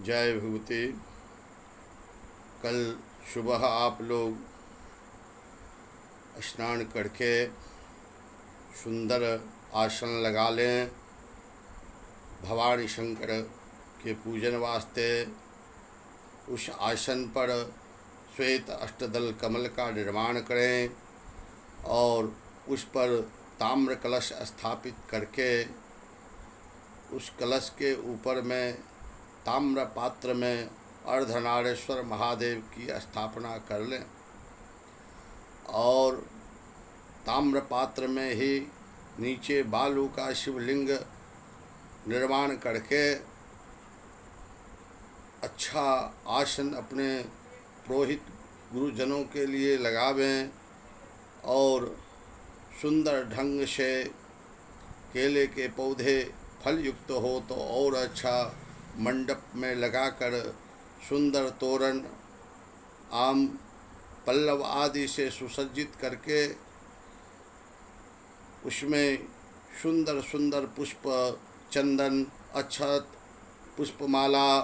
जय विभूति। कल सुबह आप लोग स्नान करके सुंदर आसन लगा लें। भवानी शंकर के पूजन वास्ते उस आसन पर श्वेत अष्टदल कमल का निर्माण करें और उस पर ताम्र कलश स्थापित करके उस कलश के ऊपर में ताम्र पात्र में अर्धनारेश्वर महादेव की स्थापना कर लें और ताम्र पात्र में ही नीचे बालू का शिवलिंग निर्माण करके अच्छा आसन अपने पुरोहित गुरुजनों के लिए लगावें और सुंदर ढंग से केले के पौधे फल युक्त हो तो और अच्छा मंडप में लगाकर सुंदर तोरण आम पल्लव आदि से सुसज्जित करके उसमें सुंदर सुंदर पुष्प, चंदन, अक्षत, पुष्पमाला,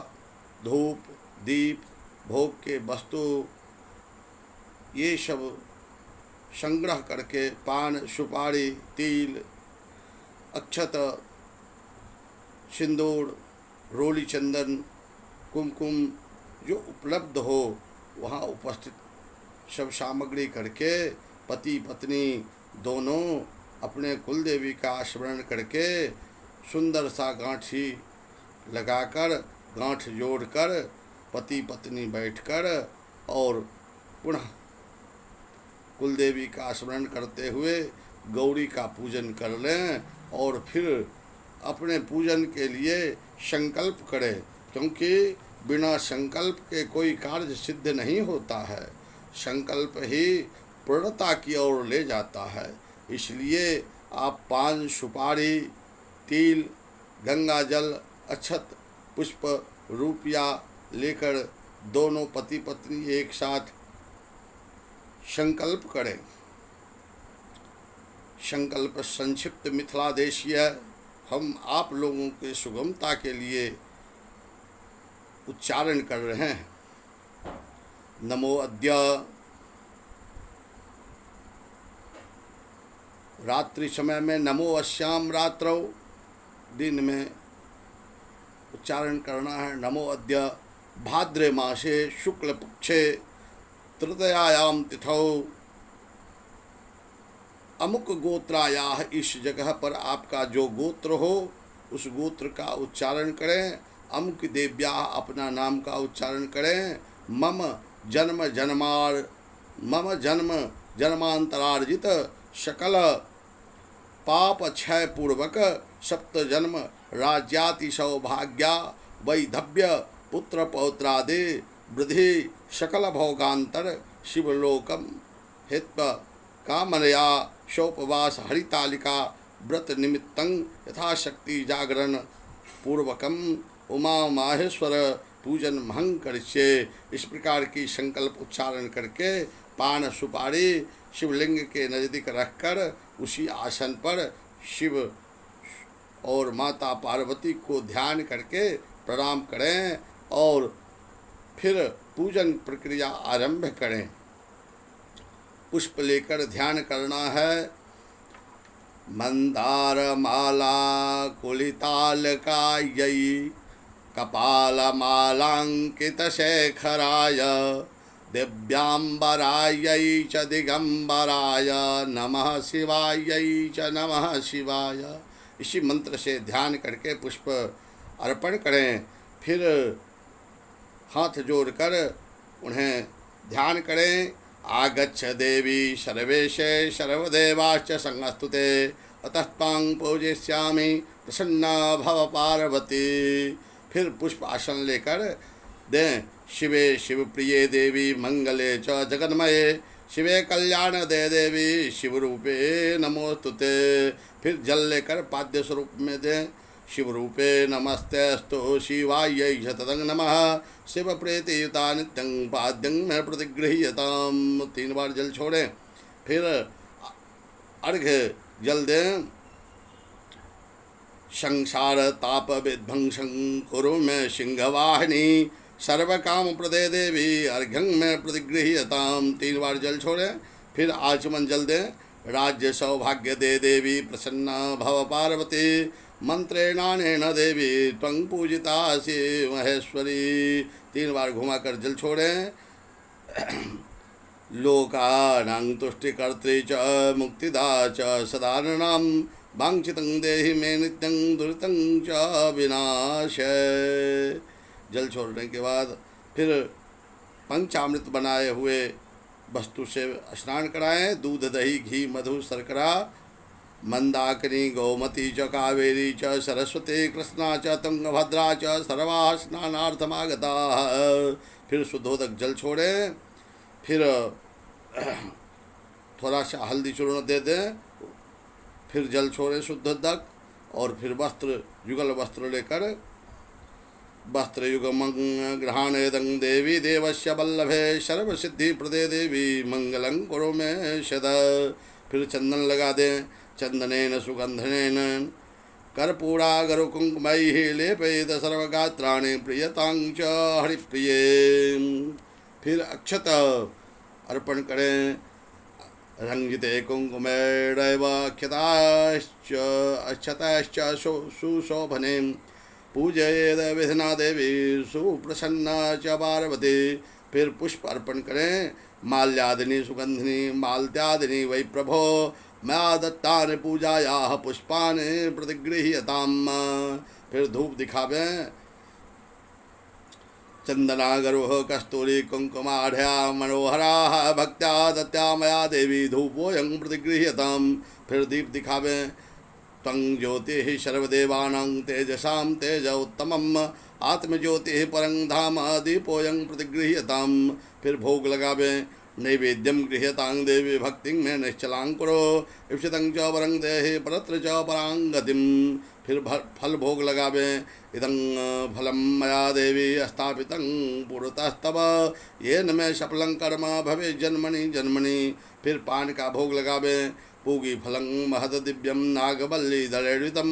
धूप, दीप, भोग के वस्तु ये सब संग्रह करके पान, सुपारी, तिल, अक्षत, सिंदूर, रोली चंदन, कुमकुम जो उपलब्ध हो वहाँ उपस्थित सब सामग्री करके पति पत्नी दोनों अपने कुल देवी का स्मरण करके सुंदर सा गांठी लगाकर गांठ जोड़कर पति पत्नी बैठकर और पुनः कुल देवी का स्मरण करते हुए गौरी का पूजन कर लें और फिर अपने पूजन के लिए संकल्प करें, क्योंकि बिना संकल्प के कोई कार्य सिद्ध नहीं होता है। संकल्प ही पूर्णता की ओर ले जाता है। इसलिए आप पान, सुपारी, तिल, गंगा जल, अक्षत, पुष्प, रुपया लेकर दोनों पति पत्नी एक साथ संकल्प करें। संकल्प संक्षिप्त मिथिला देशीय हम आप लोगों के सुगमता के लिए उच्चारण कर रहे हैं। नमो अद्य रात्रि समय में नमो अस्याम रात्रौ, दिन में उच्चारण करना है नमो अद्य भाद्रे मासे शुक्ल पक्षे तृतीयायाम तिथौ अमुक गोत्रायाः, इस जगह पर आपका जो गोत्र हो उस गोत्र का उच्चारण करें। अमुक देव्या अपना नाम का उच्चारण करें। मम जन्म जन्मांतरार्जित सकल पाप क्षय पूर्वक सप्त जन्म राज्याति सौभाग्या वैधव्य पुत्र पौत्रादि वृद्धि सकल भोगांतर शिवलोकम हित्व कामनया शोपवास हरितालिका व्रत निमित्तं यथाशक्ति जागरण पूर्वकम उमा माहेश्वर पूजन महं करिष्ये। इस प्रकार की संकल्प उच्चारण करके पान सुपारी शिवलिंग के नज़दीक रखकर उसी आसन पर शिव और माता पार्वती को ध्यान करके प्रणाम करें और फिर पूजन प्रक्रिया आरंभ करें। पुष्प लेकर ध्यान करना है। मंदार माला कुलितालकायै कपाल मालांकित शेखराय दिव्यांबरायै च दिगंबराय नमः शिवायै च नमः शिवाय। इसी मंत्र से ध्यान करके पुष्प अर्पण करें। फिर हाथ जोड़कर उन्हें ध्यान करें। आगच्छ देवी सर्वेशे सर्वदेवाश्च संस्तुते अतः त्वां पूजयिष्यामि प्रसन्ना भव पार्वती। फिर पुष्प आसन लेकर दें। शिवे शिवप्रिये देवी मंगले च जगन्मये शिवे कल्याण दे देवी शिवरूपे नमोस्तुते। फिर जल लेकर पाद्य स्वरूप में दें। शिवरूपे नमस्तेस्तु शिवायै शततं नमः शिव प्रीतियुता नित्यं पाद्यं मे प्रतिगृह्यताम्। 3 बार जल छोड़ें। फिर अर्घ्य जल दें। संसार ताप विध्वंसं कुरु में सिंहवाहिनी सर्व काम प्रदे देवी अर्घ्यं में प्रतिगृह्यताम। 3 बार जल छोड़े, फिर आचमन जल दें। राज्य सौभाग्य दे देवी प्रसन्ना भव पार्वती मंत्रेणानेन देवी त्वं पूजितासि महेश्वरी। 3 बार घुमाकर जल छोड़ें। लोकानां तुष्टिकर्त्री च मुक्तिदा च सदाननां वांछितं देहि मे नित्यं दुरितं च विनाश। जल छोड़ने के बाद फिर पंचामृत बनाए हुए वस्तु से स्नान कराएं। दूध दही घी मधु शर्करा मंदाकिनी गोमती च कावेरी च सरस्वती कृष्णा च तुंगभद्रा च सर्वा स्नानार्थमागता। फिर शुद्धोदक जल छोड़ें। फिर थोड़ा सा हल्दी चूर्ण दे दें। फिर जल छोड़ें शुद्धोदक। और फिर वस्त्र युगल वस्त्र लेकर वस्त्र युगमं गृहाणेदं देवी देवस्य वल्लभे सर्वसिद्धि प्रदे देवी मंगलं कुरु मे सदा। फिर चंदन लगा दें। चंदनेन सुगंधनेन कर्पूरागरुकुंकुमैः लेपयेत सर्वगात्राणि प्रियतां च हरिप्रिये। फिर अक्षत अर्पण करें। रंजिते कुंकुमेणैव अक्षताश्च अक्षताश्च सुशोभने पूजयेद विधिना देवी सुप्रसन्ना च पार्वती। फिर पुष्प अर्पण करें। माल्यादिनी सुगंधिनी माल्यादिनी वै प्रभो मया दत्तानि पूजायाः पुष्पानि प्रतिगृह्यताम्। फिर धूप दिखावें। चंदनागरुः कस्तूरी कुंकुमाढ्या मनोहराः भक्त्या दत्त्या मया देवी धूपोऽयं प्रतिगृह्यताम्। फिर दीप दिखावें। त्वं ज्योतिः सर्वदेवानां तेजसां तेज उत्तमम् आत्मज्योतिः परं धाम दीपोऽयं प्रतिगृह्यताम्। फिर भोग लगावें। नैवेद्यं गृह्यतां देवी भक्तिं मे निश्चलां कुरु इप्सितं च वरं देहि परत्र च परां गतिम्। फिर फल भोग लगावें। इदं फलं मया देवी स्थापितं पुरतस्तव येन मे सफलं कर्म भवेत् जन्मनि जन्मनि। फिर पान का भोग लगावें। पूगी फलं महद दिव्यं नागवल्ली दलेरितं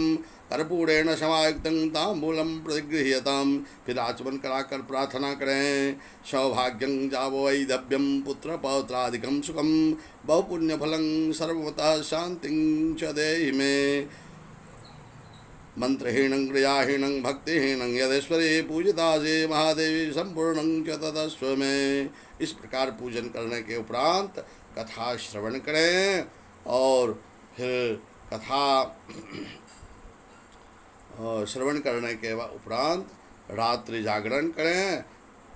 कर्पूरेण समायुक्तं ताम्बूलं प्रतिगृह्यताम्। फिर आचमन कराकर प्रार्थना करें। सौभाग्यं जावो वैधव्यं पुत्र पौत्रादिकं सुखं बहुपुण्यफलं सर्वतः शान्तिं च देहि मे। मंत्रहीनं क्रियाहीनं भक्तिहीनं यदेश्वरी पूजितासि महादेवी संपूर्णं च तदस्व में। इस प्रकार पूजन करने के उपरांत कथा श्रवण करें। और फिर कथा श्रवण करने के उपरांत रात्रि जागरण करें।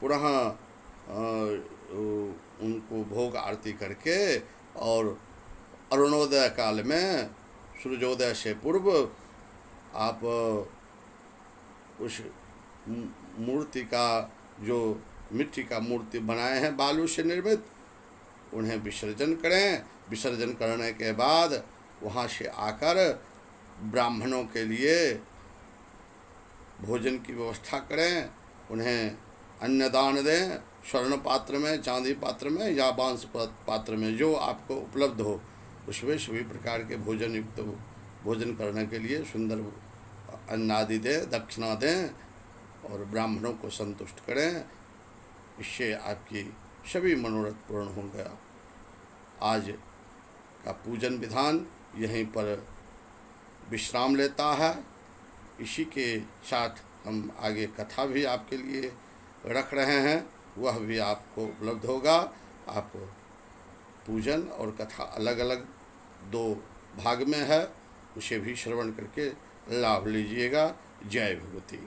पुनः उनको भोग आरती करके और अरुणोदय काल में सूर्योदय से पूर्व आप उस मूर्ति का जो मिट्टी का मूर्ति बनाए हैं बालू से निर्मित उन्हें विसर्जन करें। विसर्जन करने के बाद वहाँ से आकर ब्राह्मणों के लिए भोजन की व्यवस्था करें। उन्हें अन्नदान दें। स्वर्ण पात्र में, चांदी पात्र में या बांस पात्र में जो आपको उपलब्ध हो उसमें सभी प्रकार के भोजन युक्त भोजन करने के लिए सुंदर अन्न आदि दें, दक्षिणा दें और ब्राह्मणों को संतुष्ट करें। इससे आपकी सभी मनोरथ पूर्ण होंगे। आज का पूजन विधान यहीं पर विश्राम लेता है। इसी के साथ हम आगे कथा भी आपके लिए रख रहे हैं, वह भी आपको उपलब्ध होगा। आप पूजन और कथा अलग अलग 2 भाग में है, उसे भी श्रवण करके लाभ लीजिएगा। जय भगवती।